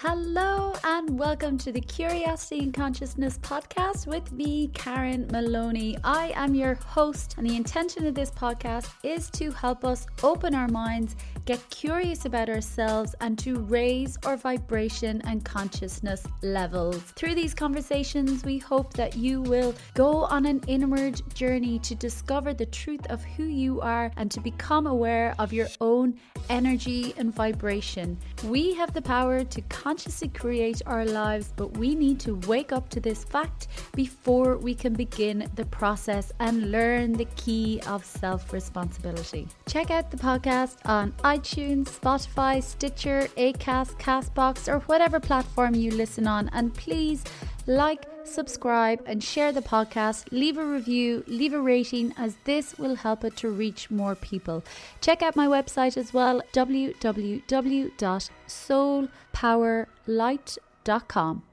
Hello and welcome to the Curiosity and Consciousness podcast with me, Karen Maloney. I am your host, and the intention of this podcast is to help us open our minds, get curious about ourselves, and to raise our vibration and consciousness levels. Through these conversations, we hope that you will go on an inward journey to discover the truth of who you are and to become aware of your own energy and vibration. We have the power to consciously create our lives, but we need to wake up to this fact before we can begin the process and learn the key of self-responsibility. Check out the podcast on iTunes, Spotify, Stitcher, Acast, Castbox, or whatever platform you listen on, and please like, subscribe, and share the podcast. Leave a review, leave a rating, as this will help it to reach more people. Check out my website as well, www.soulpowerlight.com.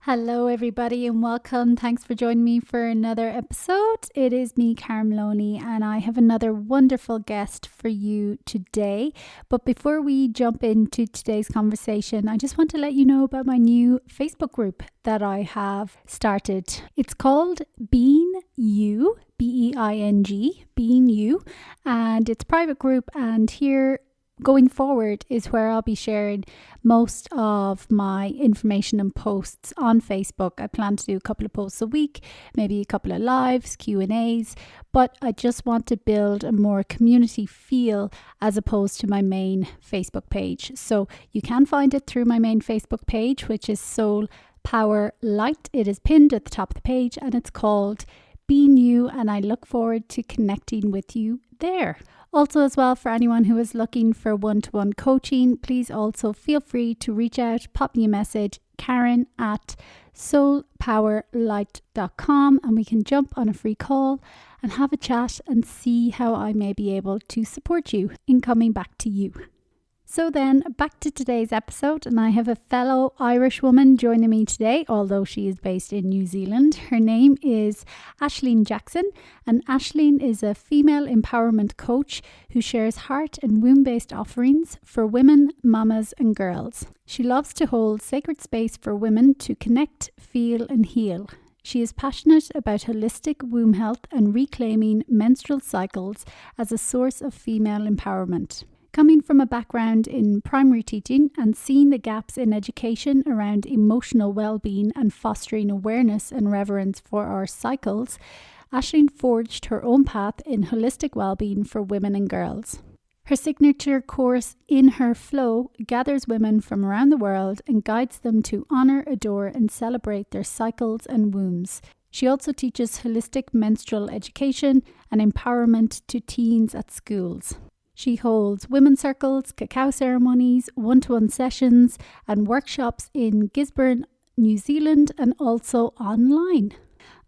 Hello everybody and welcome. Thanks for joining me for another episode. It is me, Karen Maloney, and I have another wonderful guest for you today. But before we jump into today's conversation, I just want to let you know about my new Facebook group that I have started. It's called Being You, B-E-I-N-G, Being You, and it's a private group, and here going forward is where I'll be sharing most of my information and posts on Facebook. I plan to do a couple of posts a week, maybe a couple of lives, Q&As, but I just want to build a more community feel as opposed to my main Facebook page. So you can find it through my main Facebook page, which is Soul Power Light. It is pinned at the top of the page and it's called Being You, and I look forward to connecting with you there. Also as well, for anyone who is looking for one-to-one coaching, please also feel free to reach out, pop me a message, Karen@soulpowerlight.com, and we can jump on a free call and have a chat and see how I may be able to support you in coming back to you. So then, back to today's episode, and I have a fellow Irish woman joining me today, although she is based in New Zealand. Her name is Ashleen Jackson, and Ashleen is a female empowerment coach who shares heart and womb-based offerings for women, mamas and girls. She loves to hold sacred space for women to connect, feel and heal. She is passionate about holistic womb health and reclaiming menstrual cycles as a source of female empowerment. Coming from a background in primary teaching and seeing the gaps in education around emotional well-being and fostering awareness and reverence for our cycles, Ashleen forged her own path in holistic well-being for women and girls. Her signature course, In Her Flow, gathers women from around the world and guides them to honour, adore and celebrate their cycles and wombs. She also teaches holistic menstrual education and empowerment to teens at schools. She holds women's circles, cacao ceremonies, one-to-one sessions and workshops in Gisborne, New Zealand, and also online.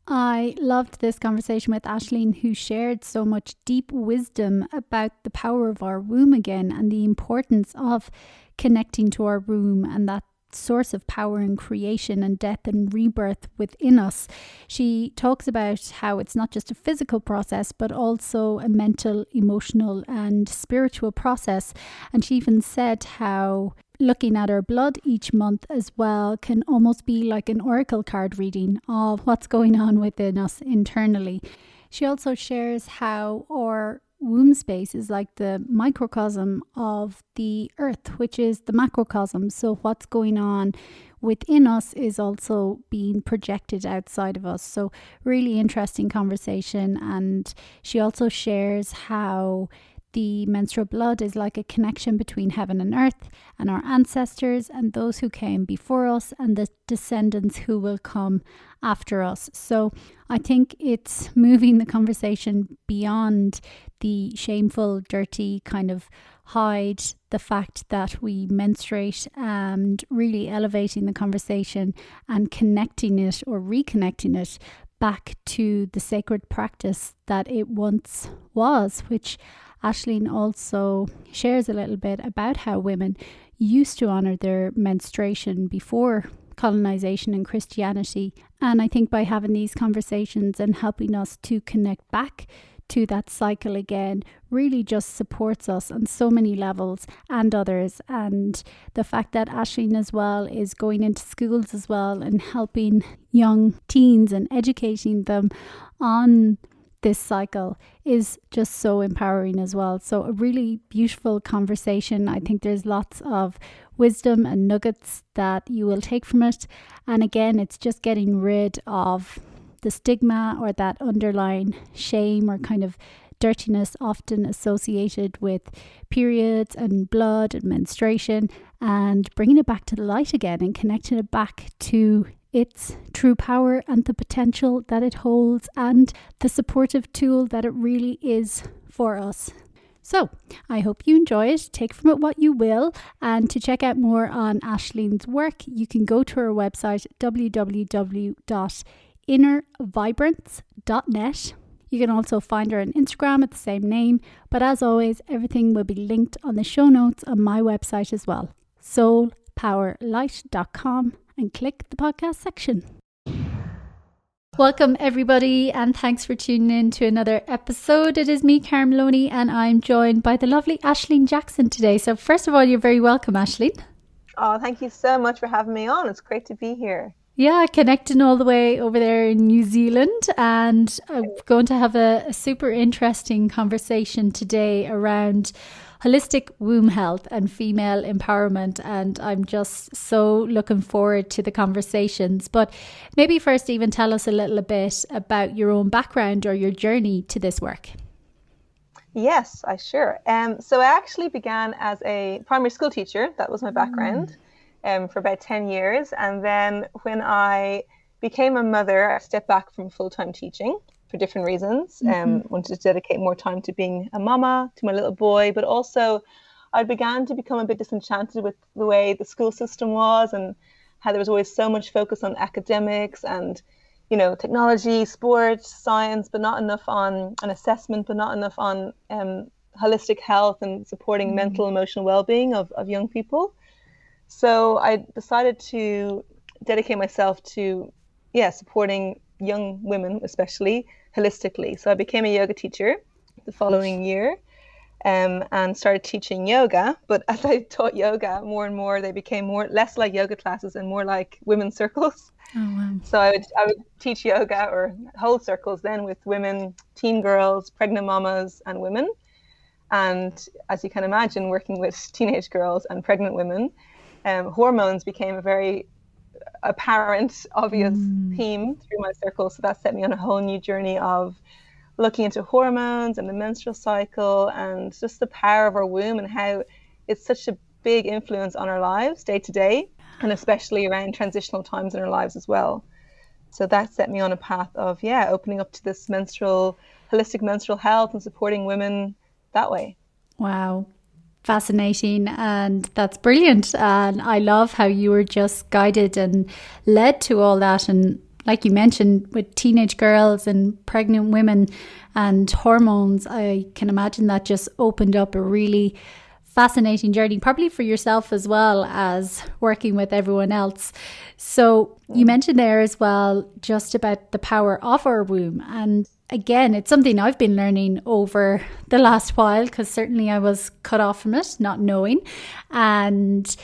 I loved this conversation with Ashleen, who shared so much deep wisdom about the power of our womb again and the importance of connecting to our womb and that source of power and creation and death and rebirth within us. She talks about how it's not just a physical process but also a mental, emotional and spiritual process, and she even said how looking at our blood each month as well can almost be like an oracle card reading of what's going on within us internally. She also shares how our womb space is like the microcosm of the earth, which is the macrocosm. So what's going on within us is also being projected outside of us. So really interesting conversation. And she also shares how the menstrual blood is like a connection between heaven and earth and our ancestors and those who came before us and the descendants who will come after us. So I think it's moving the conversation beyond the shameful, dirty kind of hide the fact that we menstruate and really elevating the conversation and connecting it or reconnecting it back to the sacred practice that it once was, which Ashleen also shares a little bit about how women used to honour their menstruation before colonization and Christianity. And I think by having these conversations and helping us to connect back to that cycle again really just supports us on so many levels and others. And the fact that Ashleen as well is going into schools as well and helping young teens and educating them on this cycle is just so empowering as well. So a really beautiful conversation. I think there's lots of wisdom and nuggets that you will take from it. And again, it's just getting rid of the stigma or that underlying shame or kind of dirtiness often associated with periods and blood and menstruation, and bringing it back to the light again and connecting it back to its true power and the potential that it holds and the supportive tool that it really is for us. So I hope you enjoy it. Take from it what you will. And to check out more on Ashleen's work, you can go to her website, www.innervibrance.net. You can also find her on Instagram at the same name. But as always, everything will be linked on the show notes on my website as well, soulpowerlight.com, and click the podcast section. Welcome everybody, and thanks for tuning in to another episode. It is me, Karen Maloney, and I'm joined by the lovely Ashleen Jackson today. So first of all, you're very welcome, Ashleen. Oh, thank you so much for having me on. It's great to be here. Yeah, connecting all the way over there in New Zealand, and I'm going to have a super interesting conversation today around holistic womb health and female empowerment, and I'm just so looking forward to the conversations. But maybe first, even tell us a little bit about your own background or your journey to this work. Yes, I sure. So I actually began as a primary school teacher. That was my background for about 10 years. And then when I became a mother, I stepped back from full-time teaching for different reasons. Wanted to dedicate more time to being a mama to my little boy, but also I began to become a bit disenchanted with the way the school system was and how there was always so much focus on academics and, you know, technology, sports, science, but not enough on an assessment, but not enough on holistic health and supporting mental, emotional well-being of young people. So I decided to dedicate myself to, supporting young women, especially holistically. So I became a yoga teacher the following year and started teaching yoga. But as I taught yoga more and more, they became less like yoga classes and more like women's circles. Oh, wow. So I would teach yoga or hold circles then with women, teen girls, pregnant mamas and women. And as you can imagine, working with teenage girls and pregnant women, hormones became a very apparent, obvious theme through my circle. So that set me on a whole new journey of looking into hormones and the menstrual cycle and just the power of our womb and how it's such a big influence on our lives day to day, and especially around transitional times in our lives as well. So that set me on a path of, opening up to this holistic menstrual health and supporting women that way. Wow. Fascinating, and that's brilliant. And I love how you were just guided and led to all that. And like you mentioned, with teenage girls and pregnant women and hormones, I can imagine that just opened up a really fascinating journey, probably for yourself as well as working with everyone else. So you mentioned there as well just about the power of our womb, and again, it's something I've been learning over the last while, because certainly I was cut off from it, not knowing, and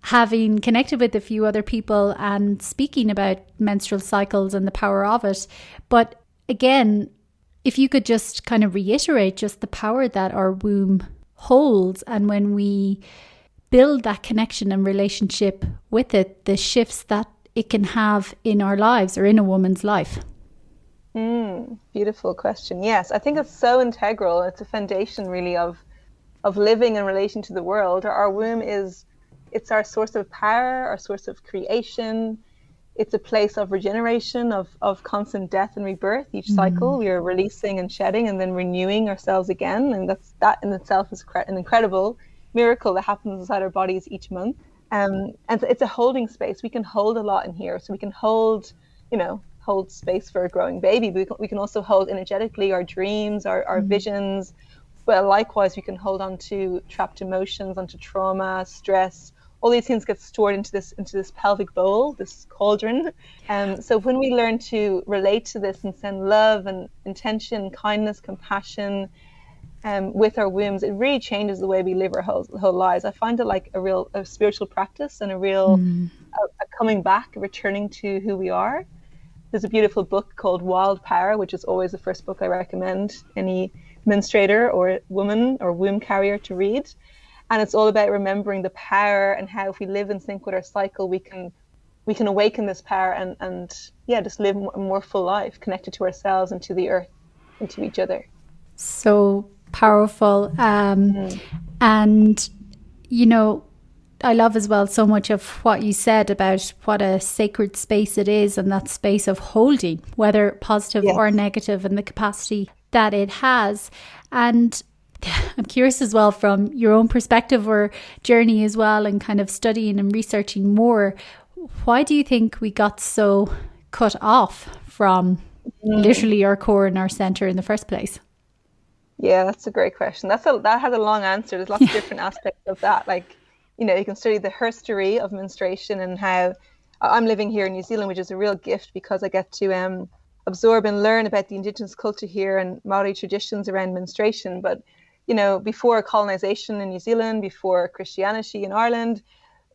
having connected with a few other people and speaking about menstrual cycles and the power of it. But again, if you could just kind of reiterate just the power that our womb holds, and when we build that connection and relationship with it, the shifts that it can have in our lives or in a woman's life. Beautiful question. Yes, I think it's so integral. It's a foundation really of living in relation to the world. Our womb it's our source of power, our source of creation. It's a place of regeneration, of constant death and rebirth. Each cycle we are releasing and shedding and then renewing ourselves again. And that in itself is an incredible miracle that happens inside our bodies each month. And it's a holding space. We can hold a lot in here. So we can hold space for a growing baby, but we can also hold energetically our dreams, our visions. Well, likewise, we can hold on to trapped emotions, onto trauma, stress, all these things get stored into this pelvic bowl, this cauldron. So when we learn to relate to this and send love and intention, kindness, compassion with our wombs, it really changes the way we live our whole lives. I find it like a spiritual practice and a real a coming back, returning to who we are. There's a beautiful book called Wild Power, which is always the first book I recommend any menstruator or woman or womb carrier to read. And it's all about remembering the power and how if we live in sync with our cycle, we can awaken this power and just live a more full life, connected to ourselves and to the earth and to each other. So powerful. And, I love as well so much of what you said about what a sacred space it is, and that space of holding, whether positive or negative, and the capacity that it has. And I'm curious as well from your own perspective or journey as well, and kind of studying and researching more, why do you think we got so cut off from literally our core and our center in the first place? Yeah, that's a great question. That has a long answer. There's lots of different aspects of that. Like, you can study the history of menstruation and how I'm living here in New Zealand, which is a real gift because I get to absorb and learn about the Indigenous culture here and Maori traditions around menstruation. But, before colonization in New Zealand, before Christianity in Ireland,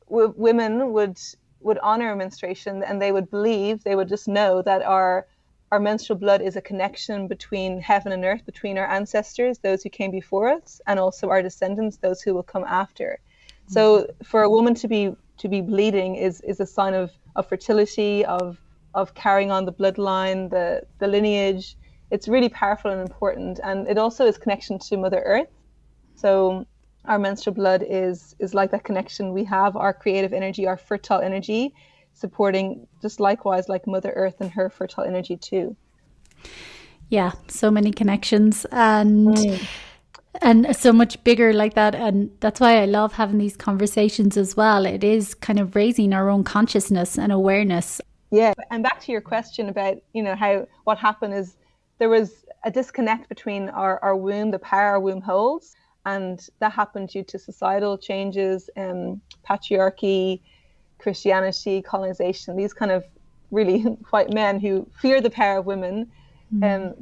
women would honor menstruation, and they would just know that our menstrual blood is a connection between heaven and earth, between our ancestors, those who came before us, and also our descendants, those who will come after. So for a woman to be bleeding is a sign of fertility, of carrying on the bloodline, the lineage. It's really powerful and important, and it also is connection to Mother Earth. So our menstrual blood is like that connection we have, our creative energy, our fertile energy, supporting just likewise like Mother Earth and her fertile energy too. Yeah, so many connections and so much bigger like that. And that's why I love having these conversations as well. It is kind of raising our own consciousness and awareness. Yeah. And back to your question about, what happened is there was a disconnect between our womb, the power our womb holds. And that happened due to societal changes, patriarchy, Christianity, colonization, these kind of really white men who fear the power of women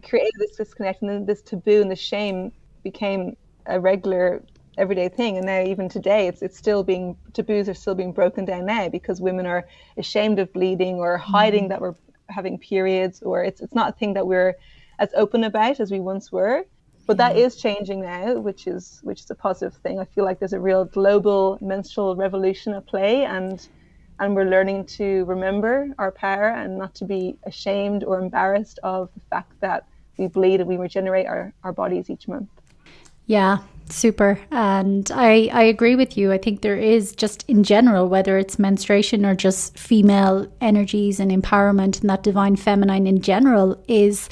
created this disconnect, and then this taboo and the shame became a regular everyday thing. And now even today it's still taboos are still being broken down now because women are ashamed of bleeding or hiding that we're having periods, or it's not a thing that we're as open about as we once were. But that is changing now, which is a positive thing. I feel like there's a real global menstrual revolution at play, and we're learning to remember our power and not to be ashamed or embarrassed of the fact that we bleed and we regenerate our bodies each month. Yeah, super. And I agree with you. I think there is just in general, whether it's menstruation or just female energies and empowerment, and that divine feminine in general is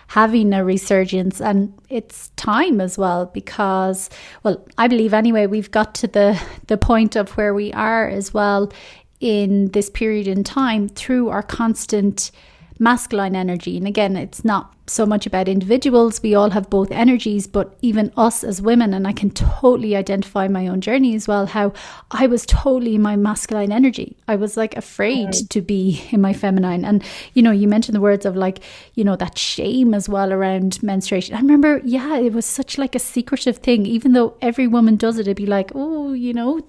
having a resurgence. And it's time as well because, well, I believe anyway, we've got to the point of where we are as well in this period in time through our constant masculine energy. And again, it's not so much about individuals. We all have both energies, but even us as women, and I can totally identify my own journey as well, how I was totally in my masculine energy. I was like afraid to be in my feminine. And, you mentioned the words of like, that shame as well around menstruation. I remember, it was such like a secretive thing, even though every woman does it, it'd be like, oh,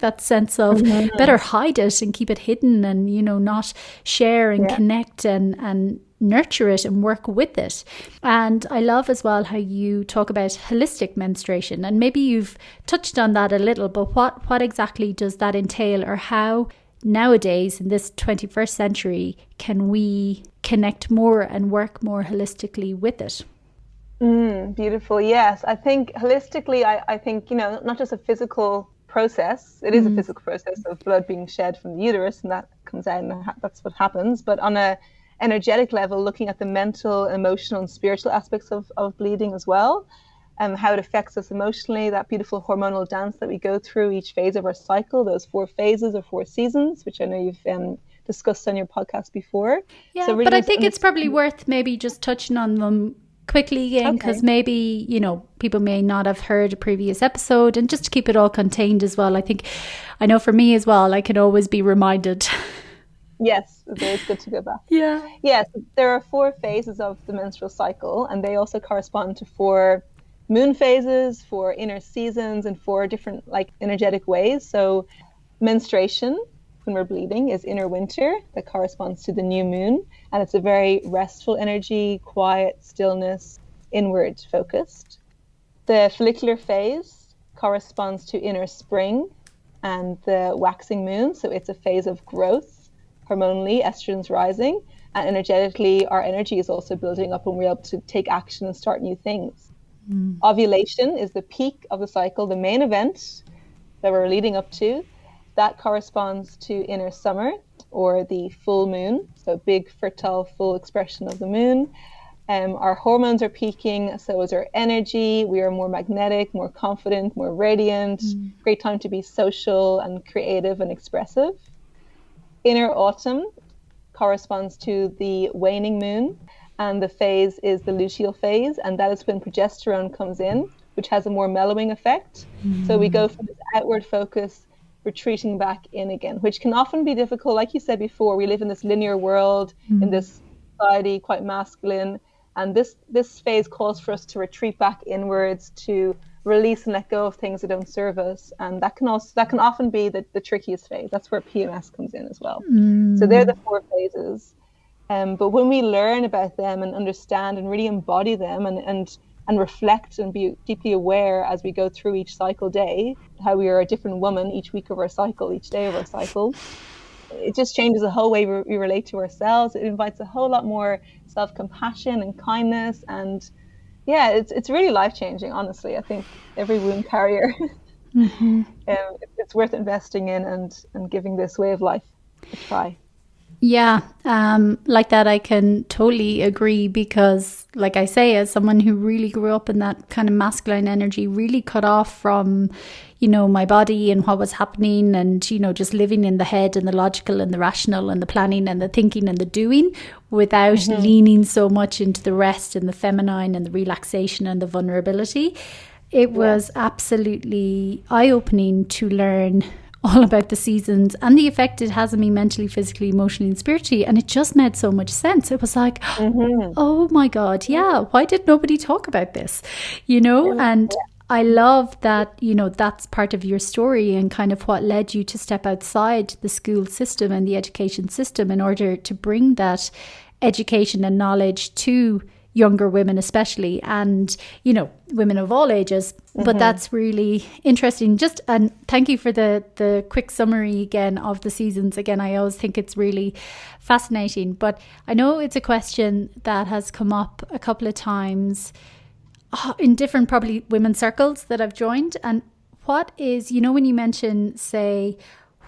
that sense of better hide it and keep it hidden and, not share and connect and nurture it and work with it. And I love as well how you talk about holistic menstruation, and maybe you've touched on that a little, but what exactly does that entail, or how nowadays in this 21st century can we connect more and work more holistically with it? Beautiful. Yes, I think holistically, I think not just a physical process. It is a physical process of blood being shed from the uterus, and that comes out and that's what happens. But on a energetic level, looking at the mental, emotional and spiritual aspects of bleeding as well, and how it affects us emotionally, that beautiful hormonal dance that we go through each phase of our cycle, those 4 phases or 4 seasons, which I know you've discussed on your podcast before. Yeah, so really, but I think it's probably worth maybe just touching on them quickly again, because maybe, you know, people may not have heard a previous episode, and just to keep it all contained as well. I know for me as well, I can always be reminded. Yes, it's always good to go back. Yeah. Yes, there are 4 phases of the menstrual cycle, and they also correspond to 4 moon phases, 4 inner seasons, and 4 different like energetic ways. So menstruation, when we're bleeding, is inner winter. That corresponds to the new moon, and it's a very restful energy, quiet, stillness, inward focused. The follicular phase corresponds to inner spring and the waxing moon, so it's a phase of growth. Hormonally, estrogen's rising, and energetically, our energy is also building up, and we're able to take action and start new things. Ovulation is the peak of the cycle, the main event that we're leading up to. That corresponds to inner summer, or the full moon, so big, fertile, full expression of the moon. Our hormones are peaking, so is our energy. We are more magnetic, more confident, more radiant. Great time to be social and creative and expressive. Inner autumn corresponds to the waning moon, and the phase is the luteal phase, and that is when progesterone comes in, which has a more mellowing effect. So we go from this outward focus, retreating back in again, which can often be difficult. Like you said before, we live in this linear world, in this society, quite masculine, and this phase calls for us to retreat back inwards, to release and let go of things that don't serve us, and that can often be the trickiest phase. That's where PMS comes in as well. So they're the 4 phases, but when we learn about them and understand and really embody them and reflect and be deeply aware as we go through each cycle day, how we are a different woman each week of our cycle, each day of our cycle, it just changes the whole way we relate to ourselves. It invites a whole lot more self-compassion and kindness, and yeah, it's really life-changing, honestly. I think every womb carrier, it's worth investing in and giving this way of life a try. Yeah, like that, I can totally agree, because like I say, as someone who really grew up in that kind of masculine energy, really cut off from, you know, my body and what was happening, and, you know, just living in the head and the logical and the rational and the planning and the thinking and the doing, without leaning so much into the rest and the feminine and the relaxation and the vulnerability. It was absolutely eye-opening to learn all about the seasons and the effect it has on me mentally, physically, emotionally and spiritually, and it just made so much sense. It was like, oh my God, yeah, why did nobody talk about this, you know? And I love that, you know, that's part of your story and kind of what led you to step outside the school system and the education system in order to bring that education and knowledge to younger women especially, and, you know, women of all ages. But that's really interesting. And thank you for the quick summary again of the seasons. Again, I always think it's really fascinating, but I know it's a question that has come up a couple of times in different probably women's circles that I've joined. And what is, you know, when you mention, say,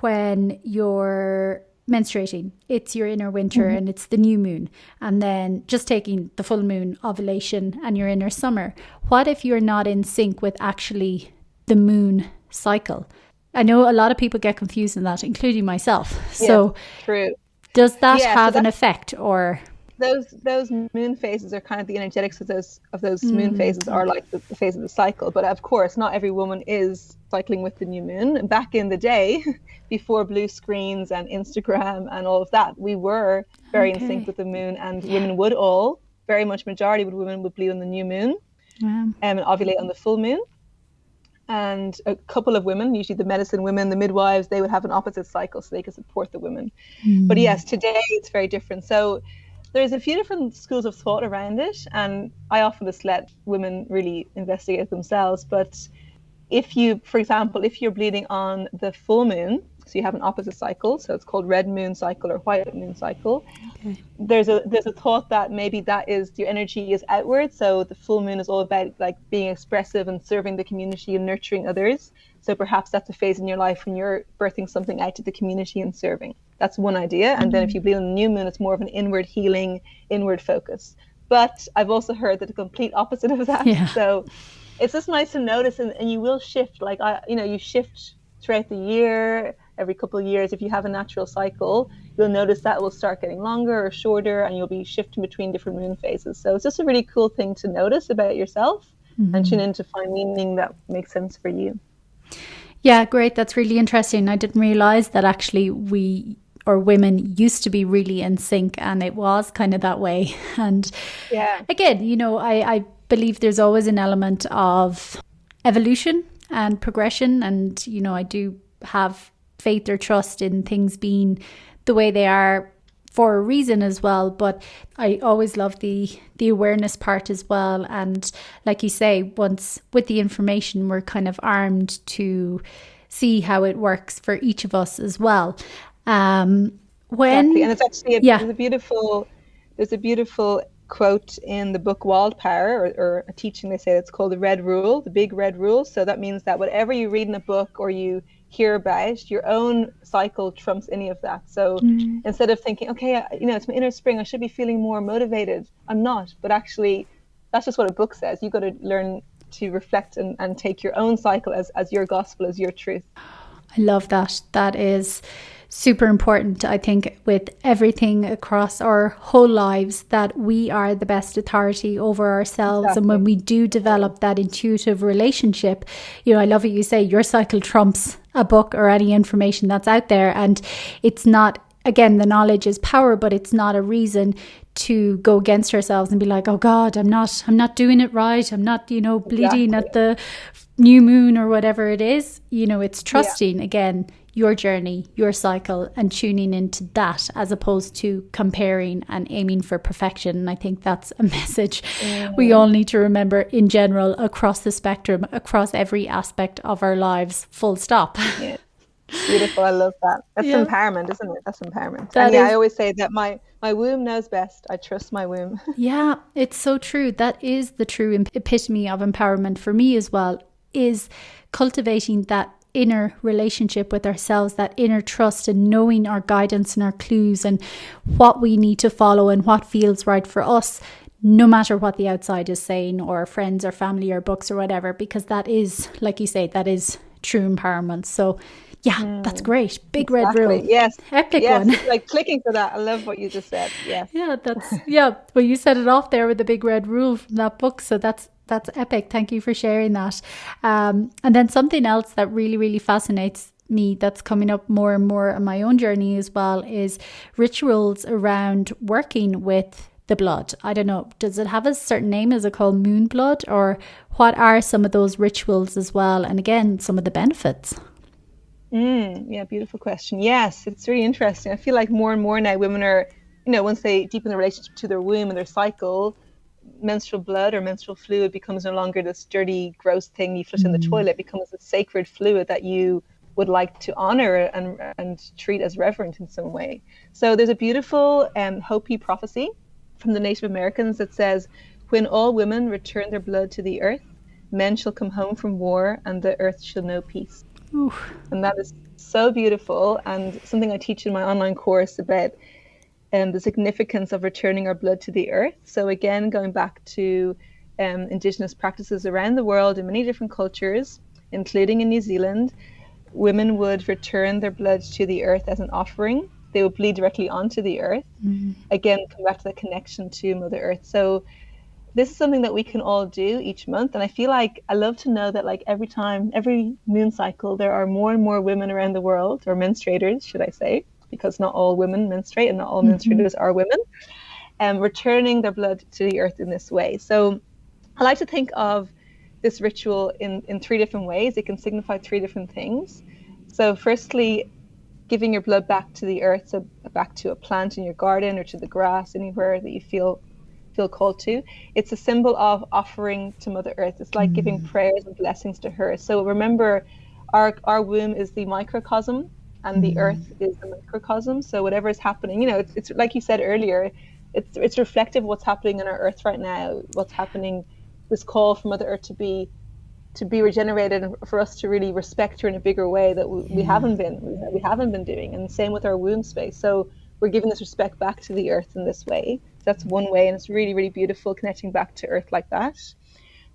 when you're menstruating, it's your inner winter and it's the new moon, and then just taking the full moon, ovulation, and your inner summer. What if you're not in sync with actually the moon cycle? I know a lot of people get confused in that, including myself. So true. Does that have an effect, or? Those moon phases are kind of the energetics of those moon phases are like the phase of the cycle. But of course, not every woman is cycling with the new moon. Back in the day, before blue screens and Instagram and all of that, we were very in sync with the moon, and women would all, very much majority of women would bleed on the new moon and ovulate on the full moon. And a couple of women, usually the medicine women, the midwives, they would have an opposite cycle so they could support the women. But yes, today it's very different. So there's a few different schools of thought around it, and I often just let women really investigate it themselves. But if you, for example, if you're bleeding on the full moon, so you have an opposite cycle, so it's called red moon cycle or white moon cycle. There's a thought that maybe that is your energy is outward, so the full moon is all about like being expressive and serving the community and nurturing others. So perhaps that's a phase in your life when you're birthing something out to the community and serving. That's one idea. And then if you bleed on the new moon, it's more of an inward healing, inward focus. But I've also heard that the complete opposite of that. So it's just nice to notice, and you will shift. Like you shift throughout the year. every couple of years, if you have a natural cycle, you'll notice that it will start getting longer or shorter, and you'll be shifting between different moon phases. So it's just a really cool thing to notice about yourself and tune in to find meaning that makes sense for you. Yeah, great. That's really interesting. I didn't realize that actually we or women used to be really in sync, and it was kind of that way. And again, you know, I believe there's always an element of evolution and progression. And, you know, I do have faith or trust in things being the way they are for a reason as well. But I always love the awareness part as well. And like you say, once with the information, we're kind of armed to see how it works for each of us as well. Exactly. And it's actually there's a beautiful quote in the book Wild Power, or a teaching, they say, it's called the red rule, the big red rule. So that means that whatever you read in a book or you hear about, your own cycle trumps any of that. So instead of thinking, okay, you know, it's my inner spring, I should be feeling more motivated, I'm not. But actually, that's just what a book says. You've got to learn to reflect and take your own cycle as your gospel, as your truth. I love that. That is super important, I think, with everything across our whole lives, that we are the best authority over ourselves. Exactly. And when we do develop that intuitive relationship, you know, I love what you say, your cycle trumps a book or any information that's out there. And it's not, again, the knowledge is power, but it's not a reason to go against ourselves and be like, oh God, I'm not doing it right. I'm not, you know, bleeding at the new moon or whatever it is. You know, it's trusting again your journey, your cycle, and tuning into that, as opposed to comparing and aiming for perfection. And I think that's a message we all need to remember in general, across the spectrum, across every aspect of our lives, full stop. Yeah. Beautiful. I love that. That's empowerment, isn't it? That's empowerment. I always say that my womb knows best. I trust my womb. Yeah, it's so true. That is the true epitome of empowerment for me as well, is cultivating that inner relationship with ourselves, that inner trust, and knowing our guidance and our clues and what we need to follow and what feels right for us, no matter what the outside is saying, or friends or family or books or whatever, because that is, like you say, that is true empowerment. So yeah, that's great. Big red rule. Yes. Epic one. Like clicking for that. I love what you just said. Yes. Well, you set it off there with the big red rule from that book. So that's epic. Thank you for sharing that. And then something else that really, really fascinates me, that's coming up more and more on my own journey as well, is rituals around working with the blood. I don't know, does it have a certain name? Is it called moon blood? Or what are some of those rituals as well? And again, some of the benefits. Yeah, beautiful question. Yes, it's really interesting. I feel like more and more now women are, you know, once they deepen the relationship to their womb and their cycle, menstrual blood or menstrual fluid becomes no longer this dirty, gross thing you flush in the toilet. It becomes a sacred fluid that you would like to honor and treat as reverent in some way. So there's a beautiful Hopi prophecy from the Native Americans that says, when all women return their blood to the earth, men shall come home from war and the earth shall know peace. Oof. And that is so beautiful, and something I teach in my online course about the significance of returning our blood to the earth. So again, going back to Indigenous practices around the world in many different cultures, including in New Zealand, women would return their blood to the earth as an offering. They would bleed directly onto the earth. Again, come back to the connection to Mother Earth. So this is something that we can all do each month. And I feel like I love to know that, like, every moon cycle, there are more and more women around the world, or menstruators, should I say, because not all women menstruate and not all menstruators are women, returning their blood to the earth in this way. So I like to think of this ritual in three different ways. It can signify three different things. So firstly, giving your blood back to the earth, so back to a plant in your garden or to the grass, anywhere that you feel called to. It's a symbol of offering to Mother Earth. It's like giving prayers and blessings to her. So remember, our womb is the microcosm and the earth is the microcosm. So whatever is happening, you know, it's like you said earlier, it's reflective of what's happening on our earth right now, what's happening, this call for Mother Earth to be regenerated, and for us to really respect her in a bigger way that we haven't been doing. And the same with our womb space. So we're giving this respect back to the earth in this way. So that's one way, and it's really, really beautiful connecting back to earth like that.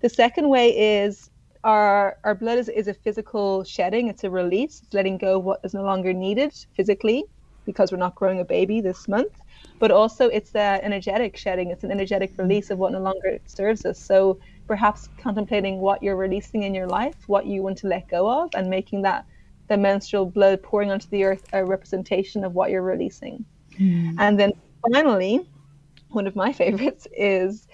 The second way is our blood is a physical shedding. It's a release. It's letting go of what is no longer needed physically because we're not growing a baby this month. But also it's the energetic shedding. It's an energetic release of what no longer serves us. So perhaps contemplating what you're releasing in your life, what you want to let go of, and making that the menstrual blood pouring onto the earth a representation of what you're releasing. And then finally, one of my favorites is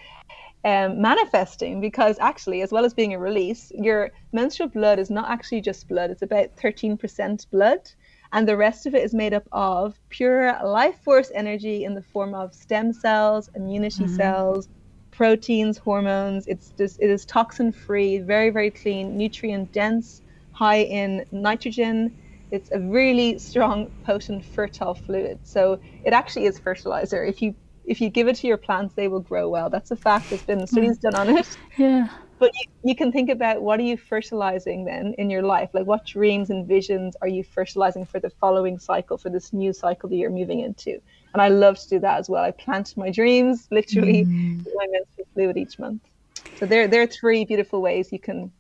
manifesting, because actually, as well as being a release, your menstrual blood is not actually just blood. It's about 13% blood, and the rest of it is made up of pure life force energy in the form of stem cells, immunity cells, proteins, hormones. It is toxin free, very, very clean, nutrient dense, high in nitrogen. It's a really strong, potent, fertile fluid. So it actually is fertilizer. If you give it to your plants, they will grow well. That's a fact. There's been studies done on it. Yeah. But you can think about, what are you fertilizing then in your life? Like, what dreams and visions are you fertilizing for the following cycle, for this new cycle that you're moving into? And I love to do that as well. I plant my dreams literally with my menstrual fluid each month. So there are three beautiful ways you can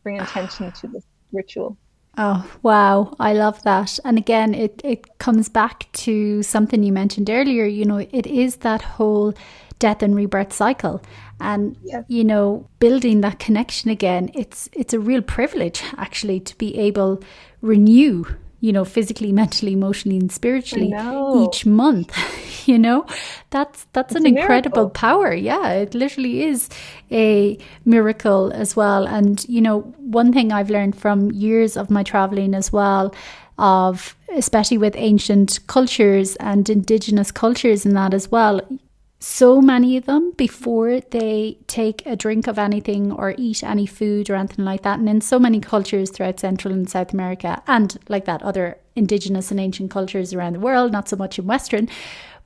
bring intention to this ritual. Oh, wow. I love that. And again, it comes back to something you mentioned earlier. You know, it is that whole death and rebirth cycle. And, you know, building that connection again, it's a real privilege actually to be able renew, you know, physically, mentally, emotionally, and spiritually each month. You know, that's an incredible power. Yeah, it literally is a miracle as well. And, you know, one thing I've learned from years of my traveling as well, of especially with ancient cultures and indigenous cultures and that as well, so many of them, before they take a drink of anything or eat any food or anything like that, and in so many cultures throughout Central and South America, and like that, other indigenous and ancient cultures around the world, not so much in Western,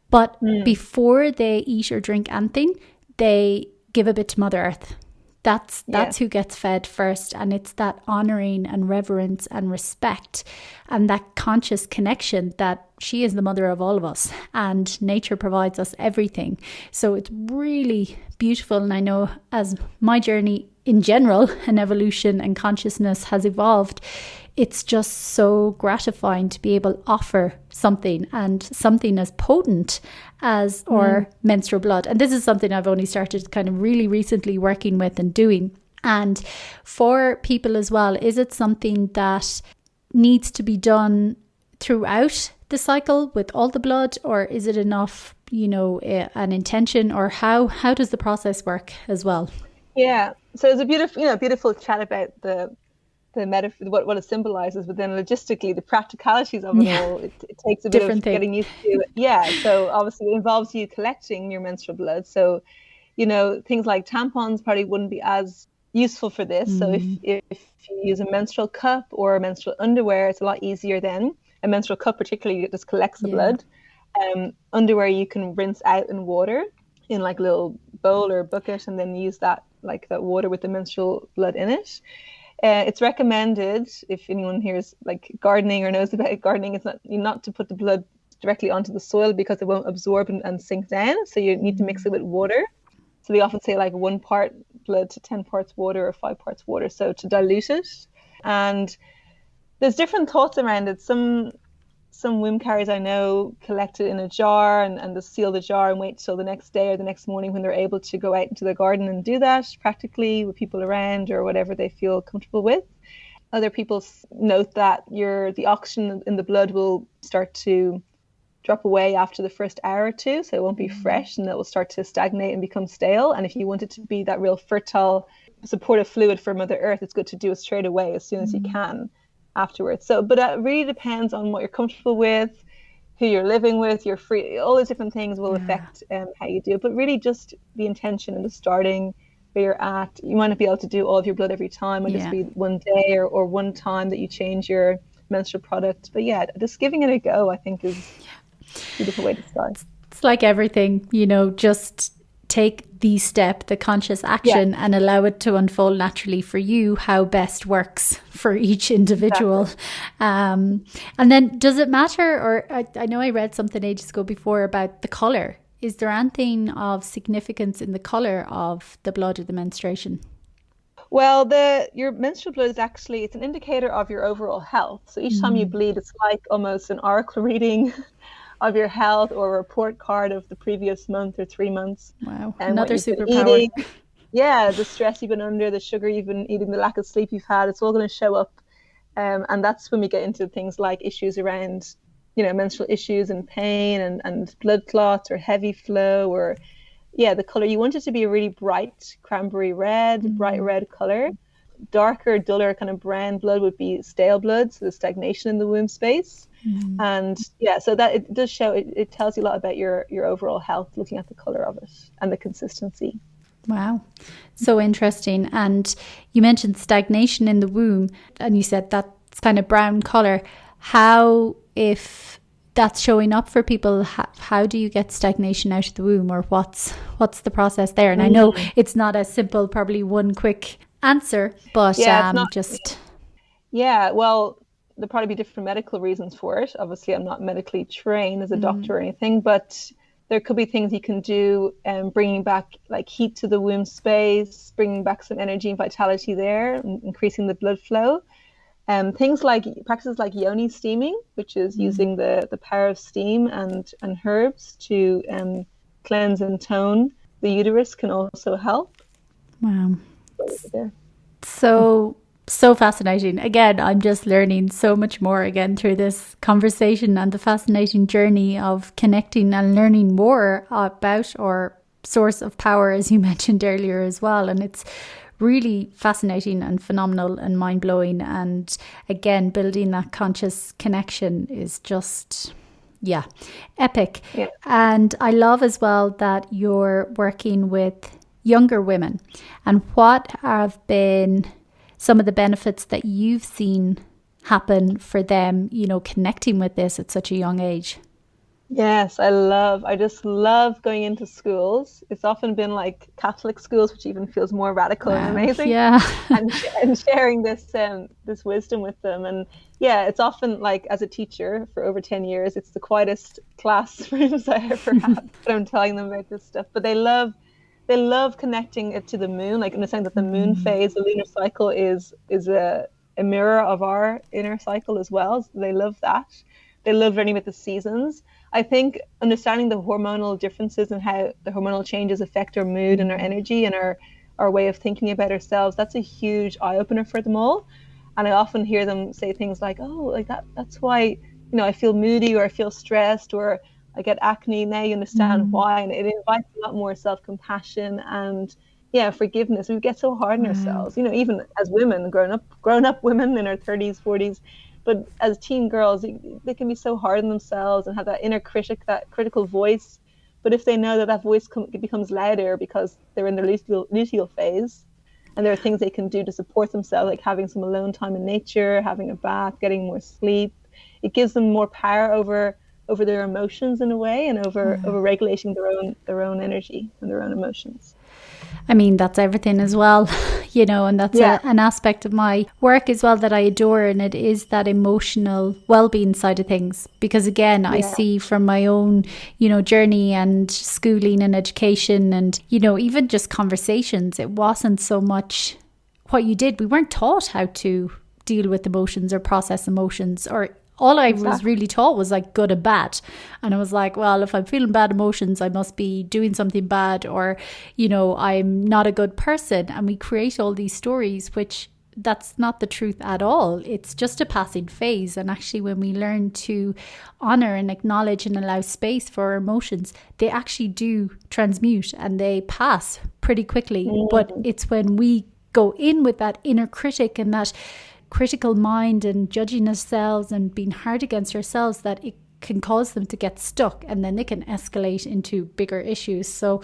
but before they eat or drink anything, they give a bit to Mother Earth. That's who gets fed first. And it's that honoring and reverence and respect and that conscious connection that she is the mother of all of us and nature provides us everything. So it's really beautiful. And I know as my journey in general and evolution and consciousness has evolved, it's just so gratifying to be able to offer something, and something as potent as our menstrual blood. And this is something I've only started kind of really recently working with and doing. And for people as well, is it something that needs to be done throughout the cycle with all the blood, or is it enough, you know, an intention, or how does the process work as well? Yeah, so it's a beautiful chat about the metaphor, what it symbolizes, but then logistically the practicalities of it all, it takes a bit of getting used to it. Yeah, so obviously it involves you collecting your menstrual blood. So, you know, things like tampons probably wouldn't be as useful for this. So if you use a menstrual cup or a menstrual underwear, it's a lot easier then. A menstrual cup particularly, it just collects the blood. Underwear you can rinse out in water in like a little bowl or bucket, and then use that water with the menstrual blood in it. It's recommended, if anyone here is like gardening or knows about gardening, it's not to put the blood directly onto the soil because it won't absorb and sink down. So you need to mix it with water. So they often say like 1 part blood to 10 parts water or 5 parts water. So to dilute it. And there's different thoughts around it. Some womb carriers I know collect it in a jar and just seal the jar and wait till the next day or the next morning when they're able to go out into the garden and do that practically with people around or whatever they feel comfortable with. Other people note that the oxygen in the blood will start to drop away after the first hour or two, so it won't be fresh and it will start to stagnate and become stale. And if you want it to be that real fertile, supportive fluid for Mother Earth, it's good to do it straight away as soon as you can afterwards. So, but it really depends on what you're comfortable with, who you're living with, you're free, all those different things will affect how you do it. But really just the intention and the starting where you're at. You might not be able to do all of your blood every time, it just be one day or one time that you change your menstrual product. But yeah, just giving it a go, I think, is a beautiful way to start. It's like everything, you know, just take the step, the conscious action, and allow it to unfold naturally for you how best works for each individual. Exactly. And then does it matter, or I know I read something ages ago before about the colour. Is there anything of significance in the colour of the blood or the menstruation? Well, your menstrual blood is actually, it's an indicator of your overall health. So each time you bleed, it's like almost an oracle reading of your health or a report card of the previous month or 3 months. Wow, And what another you've been superpower. eating. Yeah, the stress you've been under, the sugar you've been eating, the lack of sleep you've had, it's all going to show up. And that's when we get into things like issues around, menstrual issues and pain and blood clots or heavy flow or, yeah, the color. You want it to be a really bright cranberry red, bright red color. Darker, duller kind of brown blood would be stale blood, so the stagnation in the womb space. And yeah, so that it does show, it tells you a lot about your overall health, looking at the color of it and the consistency. Wow. So interesting. And you mentioned stagnation in the womb, and you said that's kind of brown color. How, if that's showing up for people, how do you get stagnation out of the womb, or what's the process there? And I know it's not a simple, probably one quick answer, but yeah, it's not, just... Yeah, well, there'll probably be different medical reasons for it. Obviously, I'm not medically trained as a doctor or anything, but there could be things you can do, bringing back like heat to the womb space, bringing back some energy and vitality there, increasing the blood flow. Things like practices like yoni steaming, which is using the power of steam and herbs to cleanse and tone the uterus, can also help. Wow. So fascinating. Again, I'm just learning so much more again through this conversation and the fascinating journey of connecting and learning more about our source of power, as you mentioned earlier as well. And it's really fascinating and phenomenal and mind-blowing. And again, building that conscious connection is just, yeah, epic. Yeah. And I love as well that you're working with younger women. And what have been some of the benefits that you've seen happen for them, connecting with this at such a young age? Yes, I just love going into schools. It's often been like Catholic schools, which even feels more radical and amazing. Yeah. and sharing this wisdom with them. And yeah, it's often like, as a teacher for over 10 years, it's the quietest classrooms I ever had. I'm telling them about this stuff, but they love connecting it to the moon, like understanding that the moon phase, the lunar cycle is a mirror of our inner cycle as well. So they love that. They love learning about the seasons. I think understanding the hormonal differences and how the hormonal changes affect our mood and our energy and our way of thinking about ourselves, that's a huge eye-opener for them all. And I often hear them say things like, oh, like that's why, I feel moody, or I feel stressed, or I get acne. Now you understand why. And it invites a lot more self-compassion and, yeah, forgiveness. We get so hard on ourselves, even as women, grown up women in our 30s, 40s. But as teen girls, they can be so hard on themselves and have that inner critic, that critical voice. But if they know that voice becomes louder because they're in their luteal phase, and there are things they can do to support themselves, like having some alone time in nature, having a bath, getting more sleep, it gives them more power over their emotions in a way, and over regulating their own energy and their own emotions. I mean, that's everything as well, and that's an aspect of my work as well that I adore. And it is that emotional well-being side of things, because again, I see from my own, journey and schooling and education and, even just conversations, it wasn't so much what you did. We weren't taught how to deal with emotions or process emotions, or all I was really taught was like good and bad. And I was like, well, if I'm feeling bad emotions, I must be doing something bad, or, I'm not a good person. And we create all these stories, which that's not the truth at all. It's just a passing phase. And actually, when we learn to honor and acknowledge and allow space for our emotions, they actually do transmute and they pass pretty quickly. But it's when we go in with that inner critic and that critical mind and judging ourselves and being hard against ourselves that it can cause them to get stuck, and then they can escalate into bigger issues. So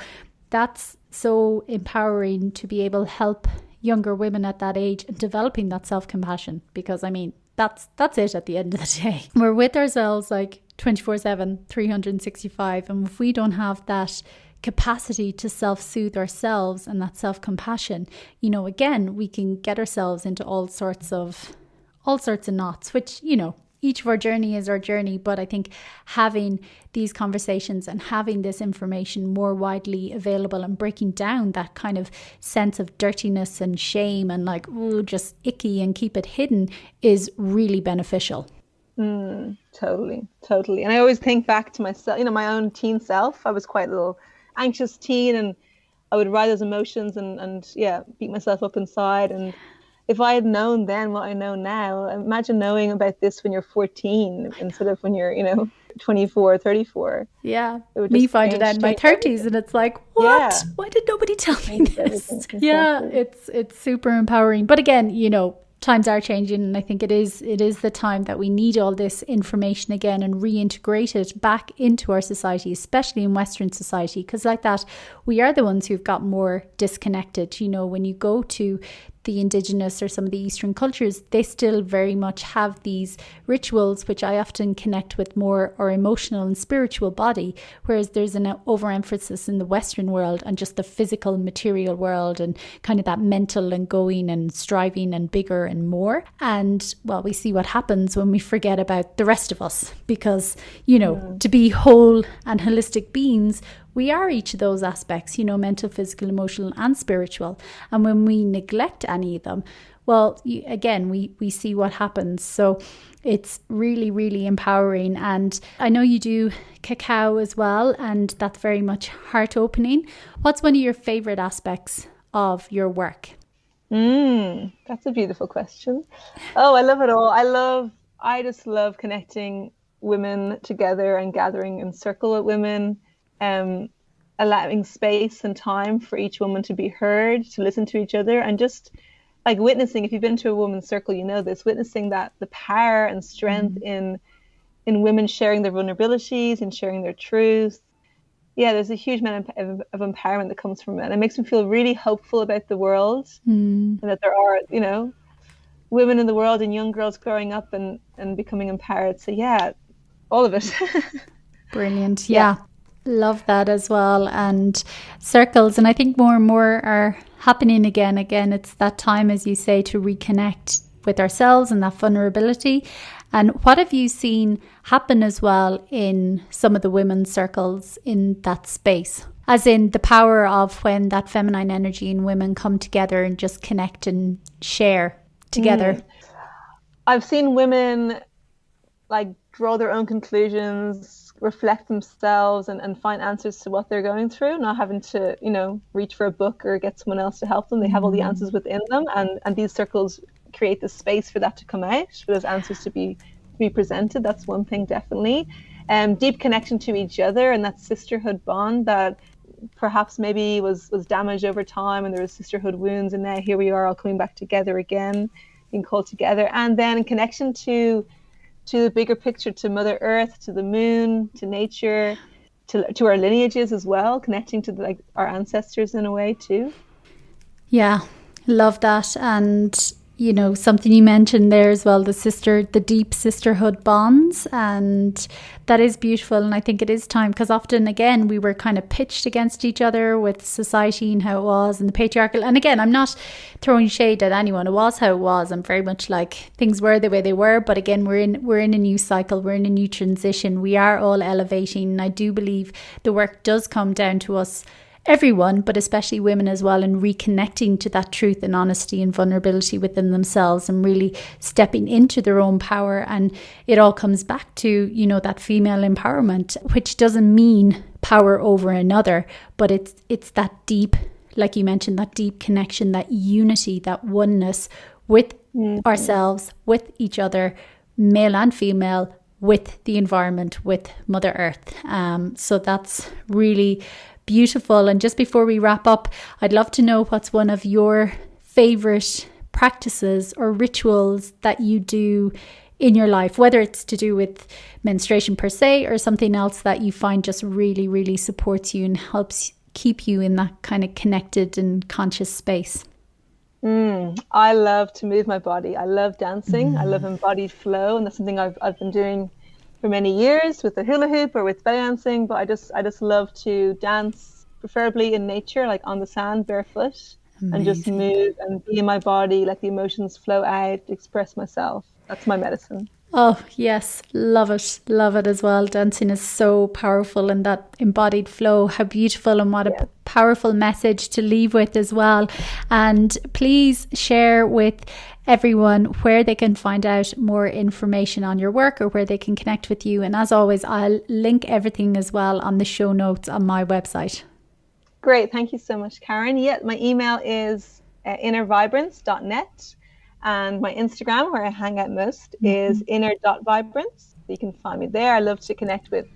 that's so empowering to be able to help younger women at that age and developing that self-compassion, because I mean that's it at the end of the day. We're with ourselves like 24/7, 365, and if we don't have that capacity to self-soothe ourselves and that self-compassion, again, we can get ourselves into all sorts of knots, which, each of our journey is our journey, but I think having these conversations and having this information more widely available and breaking down that kind of sense of dirtiness and shame and like, oh, just icky and keep it hidden is really beneficial. Totally. And I always think back to myself, my own teen self. I was quite a little anxious teen, and I would ride those emotions and beat myself up inside. And if I had known then what I know now, imagine knowing about this when you're 14 instead of when you're, 24, 34. Yeah. Me find it out in my 30s and it's like, what? Yeah. Why did nobody tell me this? Exactly. Yeah, it's super empowering. But again, times are changing, and I think it is the time that we need all this information again and reintegrate it back into our society, especially in Western society, because like that, we are the ones who've got more disconnected. When you go to the indigenous or some of the Eastern cultures, they still very much have these rituals, which I often connect with more our emotional and spiritual body, whereas there's an overemphasis in the Western world and just the physical material world and kind of that mental and going and striving and bigger and more. And well, we see what happens when we forget about the rest of us, because, to be whole and holistic beings, we are each of those aspects, mental, physical, emotional, and spiritual. And when we neglect any of them, well, again, we see what happens. So it's really, really empowering. And I know you do cacao as well, and that's very much heart opening. What's one of your favorite aspects of your work? That's a beautiful question. Oh, I love it all. I just love connecting women together and gathering in circle with women. Allowing space and time for each woman to be heard, to listen to each other, and just like witnessing. If you've been to a woman's circle, this, witnessing that the power and strength in women sharing their vulnerabilities and sharing their truth. Yeah, there's a huge amount of empowerment that comes from it. And it makes me feel really hopeful about the world, and that there are, women in the world and young girls growing up and becoming empowered. So yeah, all of it. Brilliant. Yeah. Love that as well. And circles, and I think more and more are happening again. It's that time, as you say, to reconnect with ourselves and that vulnerability. And what have you seen happen as well in some of the women's circles in that space? As in the power of when that feminine energy in women come together and just connect and share together. I've seen women like draw their own conclusions, reflect themselves and find answers to what they're going through, not having to, reach for a book or get someone else to help them. They have all the answers within them, and these circles create the space for that to come out, for those answers to be presented. That's one thing, definitely. Deep connection to each other and that sisterhood bond that perhaps maybe was damaged over time, and there was sisterhood wounds, and now here we are all coming back together again, being called together. And then in connection to the bigger picture, to Mother Earth, to the moon, to nature, to our lineages as well, connecting to our ancestors in a way too. Yeah, love that. And something you mentioned there as well, the deep sisterhood bonds, and that is beautiful. And I think it is time, because often again we were kind of pitched against each other with society and how it was, and the patriarchal. And again, I'm not throwing shade at anyone. It was how it was. I'm very much like things were the way they were. But again, we're in a new cycle. We're in a new transition. We are all elevating. And I do believe the work does come down to us, everyone, but especially women as well, and reconnecting to that truth and honesty and vulnerability within themselves, and really stepping into their own power. And it all comes back to, that female empowerment, which doesn't mean power over another, but it's that deep, like you mentioned, that deep connection, that unity, that oneness with ourselves, with each other, male and female, with the environment, with Mother Earth. So that's really beautiful. And just before we wrap up, I'd love to know what's one of your favorite practices or rituals that you do in your life, whether it's to do with menstruation per se or something else that you find just really, really supports you and helps keep you in that kind of connected and conscious space. I love to move my body. I love dancing. I love embodied flow, and that's something I've been doing for many years with the hula hoop or with belly dancing. But I just love to dance, preferably in nature, like on the sand, barefoot. Amazing. And just move and be in my body, let the emotions flow out, express myself. That's my medicine. Oh, yes. Love it. Love it as well. Dancing is so powerful, and that embodied flow. How beautiful, and what a powerful message to leave with as well. And please share with everyone where they can find out more information on your work or where they can connect with you. And as always, I'll link everything as well on the show notes on my website. Great. Thank you so much, Karen. Yeah, my email is innervibrance.net. And my Instagram, where I hang out most, is inner.vibrance. You can find me there. I love to connect with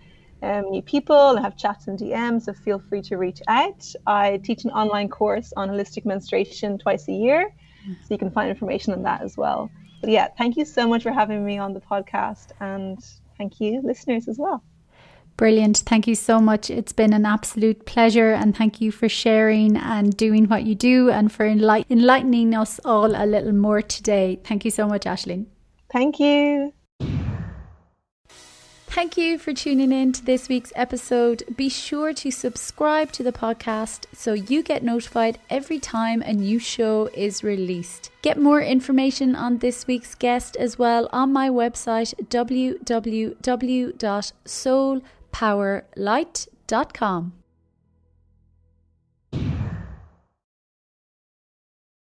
new people and have chats and DMs, so feel free to reach out. I teach an online course on holistic menstruation twice a year, so you can find information on that as well. But yeah, thank you so much for having me on the podcast, and thank you, listeners, as well. Brilliant. Thank you so much. It's been an absolute pleasure, and thank you for sharing and doing what you do and for enlightening us all a little more today. Thank you so much, Ashleen. Thank you. Thank you for tuning in to this week's episode. Be sure to subscribe to the podcast so you get notified every time a new show is released. Get more information on this week's guest as well on my website, www.soulpowerlight.com.